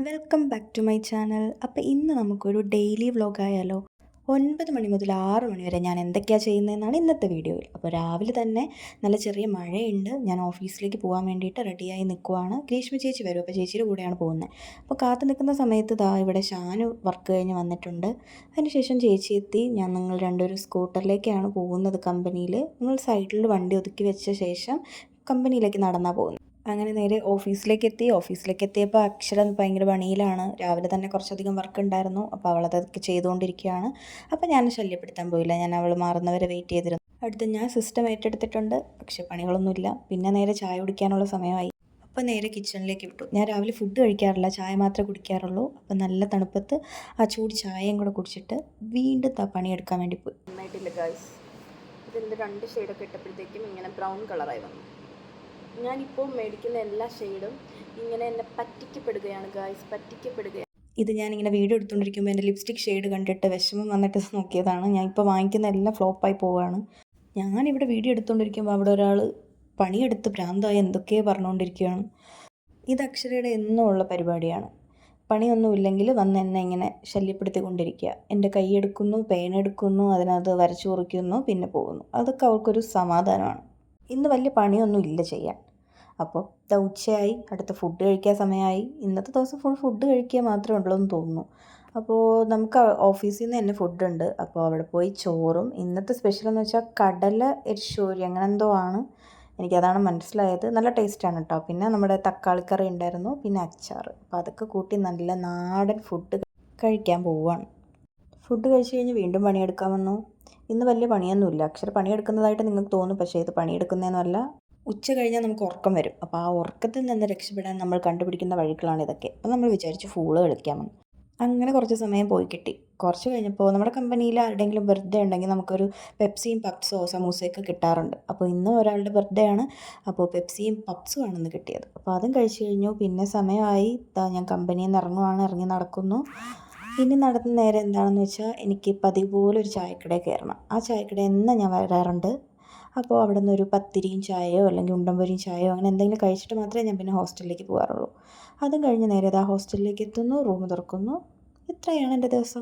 Welcome back to my channel. അപ്പോൾ ഇന്ന് നമുക്കൊരു ഡെയിലി വ്ലോഗ് ആയാലോ. 9 മണി മുതൽ 6 മണി വരെ ഞാൻ എന്തൊക്കെയാണ് ചെയ്യുന്നതെന്നാണ് ഇന്നത്തെ വീഡിയോയിൽ. അപ്പോൾ രാവിലെ തന്നെ നല്ല ചെറിയ മഴയുണ്ട്. ഞാൻ ഓഫീസിലേക്ക് പോകാൻ വേണ്ടിയിട്ട് റെഡിയായി നിൽക്കുവാണ്. ഗ്രീഷ്മ ചേച്ചി വരും, അപ്പോൾ ചേച്ചിയുടെ കൂടെയാണ് പോകുന്നത്. അപ്പോൾ കാത്തു നിൽക്കുന്ന സമയത്ത് ഇവിടെ ഷാനു വർക്ക് കഴിഞ്ഞ് വന്നിട്ടുണ്ട്. അതിനുശേഷം ചേച്ചി എത്തി. ഞങ്ങൾ രണ്ടുപേരും സ്കൂട്ടറിലേക്കാണ് പോകുന്നത് കമ്പനിയിൽ. ഞങ്ങൾ സൈഡിൽ വണ്ടി ഒതുക്കി വെച്ച ശേഷം കമ്പനിയിലേക്ക് നടന്നാൽ പോകുന്നത്. അങ്ങനെ നേരെ ഓഫീസിലേക്ക് എത്തിയപ്പോൾ അക്ഷര ഭയങ്കര പണിയിലാണ്. രാവിലെ തന്നെ കുറച്ചധികം വർക്ക് ഉണ്ടായിരുന്നു. അപ്പോൾ അവളതൊക്കെ ചെയ്തുകൊണ്ടിരിക്കുകയാണ്. അപ്പോൾ ഞാൻ ശല്യപ്പെടുത്താൻ പോയില്ല. ഞാൻ അവൾ മാറുന്നവരെ വെയിറ്റ് ചെയ്തിരുന്നു. അടുത്ത് ഞാൻ സിസ്റ്റം ഏറ്റെടുത്തിട്ടുണ്ട്, പക്ഷേ പണികളൊന്നുമില്ല. പിന്നെ നേരെ ചായ കുടിക്കാനുള്ള സമയമായി. അപ്പോൾ നേരെ കിച്ചണിലേക്ക് വിട്ടു. ഞാൻ രാവിലെ ഫുഡ് കഴിക്കാറില്ല, ചായ മാത്രമേ കുടിക്കാറുള്ളൂ. അപ്പോൾ നല്ല തണുപ്പത്ത് ആ ചൂട് ചായയും കൂടെ കുടിച്ചിട്ട് വീണ്ടും പണിയെടുക്കാൻ വേണ്ടി പോയി. നന്നായിട്ടില്ല ഗായ്സ്, ഇതിൻ്റെ 2 ഷെയ്ഡൊക്കെ ഇട്ടപ്പോഴത്തേക്കും ഇങ്ങനെ ബ്രൗൺ കളറായി വന്നു. ഞാനിപ്പോൾ മേടിക്കുന്ന എല്ലാ ഷെയ്ഡും ഇങ്ങനെ എന്നെ പറ്റിക്കപ്പെടുകയാണ് ഗായ്സ്, പറ്റിക്കപ്പെടുകയാണ്. ഇത് ഞാനിങ്ങനെ വീഡിയോ എടുത്തുകൊണ്ടിരിക്കുമ്പോൾ എൻ്റെ ലിപ്സ്റ്റിക് ഷെയ്ഡ് കണ്ടിട്ട് വിഷമം വന്നിട്ട് നോക്കിയതാണ്. ഞാനിപ്പോൾ വാങ്ങിക്കുന്ന എല്ലാം ഫ്ലോപ്പായി പോവുകയാണ്. ഞാനിവിടെ വീഡിയോ എടുത്തുകൊണ്ടിരിക്കുമ്പോൾ അവിടെ ഒരാൾ പണിയെടുത്ത് ഭ്രാന്തായി എന്തൊക്കെയോ പറഞ്ഞുകൊണ്ടിരിക്കുകയാണ്. ഇത് അക്ഷരയുടെ എന്നും ഉള്ള പരിപാടിയാണ്. പണിയൊന്നുമില്ലെങ്കിൽ വന്ന് എന്നെ ഇങ്ങനെ ശല്യപ്പെടുത്തിക്കൊണ്ടിരിക്കുക. എൻ്റെ കൈയെടുക്കുന്നു, പേനെടുക്കുന്നു, അതിനകത്ത് വരച്ചു കുറിക്കുന്നു, പിന്നെ പോകുന്നു. അതൊക്കെ അവൾക്കൊരു സമാധാനമാണ്. ഇന്ന് വലിയ പണിയൊന്നും ഇല്ല ചെയ്യാൻ. അപ്പോൾ ഉച്ചയായി, അടുത്ത ഫുഡ് കഴിക്കാൻ സമയമായി. ഇന്നത്തെ ദിവസം ഫുഡ് കഴിക്കുക മാത്രമേ ഉള്ളൂ എന്ന് തോന്നുന്നു. അപ്പോൾ നമുക്ക് ഓഫീസിൽ നിന്ന് തന്നെ ഫുഡുണ്ട്. അപ്പോൾ അവിടെ പോയി ചോറും, ഇന്നത്തെ സ്പെഷ്യൽ എന്ന് വെച്ചാൽ കടല എരിശോരി അങ്ങനെ എന്തോ ആണ്, എനിക്കതാണ് മനസ്സിലായത്. നല്ല ടേസ്റ്റാണ് കേട്ടോ. പിന്നെ നമ്മുടെ തക്കാളിക്കറി ഉണ്ടായിരുന്നു, പിന്നെ അച്ചാർ. അപ്പോൾ അതൊക്കെ കൂട്ടി നല്ല നാടൻ ഫുഡ് കഴിക്കാൻ പോവുകയാണ്. ഫുഡ് കഴിച്ച് കഴിഞ്ഞ് വീണ്ടും പണിയെടുക്കാൻ വന്നു. ഇന്ന് വലിയ പണിയൊന്നുമില്ല. അക്ഷര പണിയെടുക്കുന്നതായിട്ട് നിങ്ങൾക്ക് തോന്നും, പക്ഷേ ഇത് പണിയെടുക്കുന്നതെന്നല്ല. ഉച്ച കഴിഞ്ഞാൽ നമുക്ക് ഉറക്കം വരും. അപ്പോൾ ആ ഉറക്കത്തിൽ നിന്ന് രക്ഷപ്പെടാൻ നമ്മൾ കണ്ടുപിടിക്കുന്ന വഴികളാണ് ഇതൊക്കെ. അപ്പോൾ നമ്മൾ വിചാരിച്ചു ഫൂള് കളിക്കാമെന്ന്. അങ്ങനെ കുറച്ച് സമയം പോയി കിട്ടി. കുറച്ച് കഴിഞ്ഞപ്പോൾ നമ്മുടെ കമ്പനിയിൽ ആരുടെയെങ്കിലും ബർത്ത്ഡേ ഉണ്ടെങ്കിൽ നമുക്കൊരു പെപ്സിയും പപ്സോ സമൂസയൊക്കെ കിട്ടാറുണ്ട്. അപ്പോൾ ഇന്ന് ഒരാളുടെ ബർത്ത്ഡേ ആണ്. അപ്പോൾ പെപ്സിയും പപ്സും ആണെന്ന് കിട്ടിയത്. അപ്പോൾ അതും കഴിച്ച് കഴിഞ്ഞു. പിന്നെ സമയമായി, ഞാൻ കമ്പനിയിൽ നിന്ന് ഇറങ്ങി നടക്കുന്നു. ഇനി നടന്ന നേരം എന്താണെന്ന് വെച്ചാൽ, എനിക്ക് പതിവ് പോലെ ഒരു ചായക്കടയിൽ കയറണം. ആ ചായക്കട എന്നും ഞാൻ വരാറുണ്ട്. അപ്പോൾ അവിടെ നിന്ന് ഒരു പത്തിരിയും ചായയോ അല്ലെങ്കിൽ ഉണ്ടംപൊരിയും ചായയോ അങ്ങനെ എന്തെങ്കിലും കഴിച്ചിട്ട് മാത്രമേ ഞാൻ പിന്നെ ഹോസ്റ്റലിലേക്ക് പോകാറുള്ളൂ. അതും കഴിഞ്ഞ് നേരെ ഹോസ്റ്റലിലേക്ക് എത്തുന്നു, റൂം തുറക്കുന്നു. ഇത്രയാണ് എൻ്റെ ദിവസം.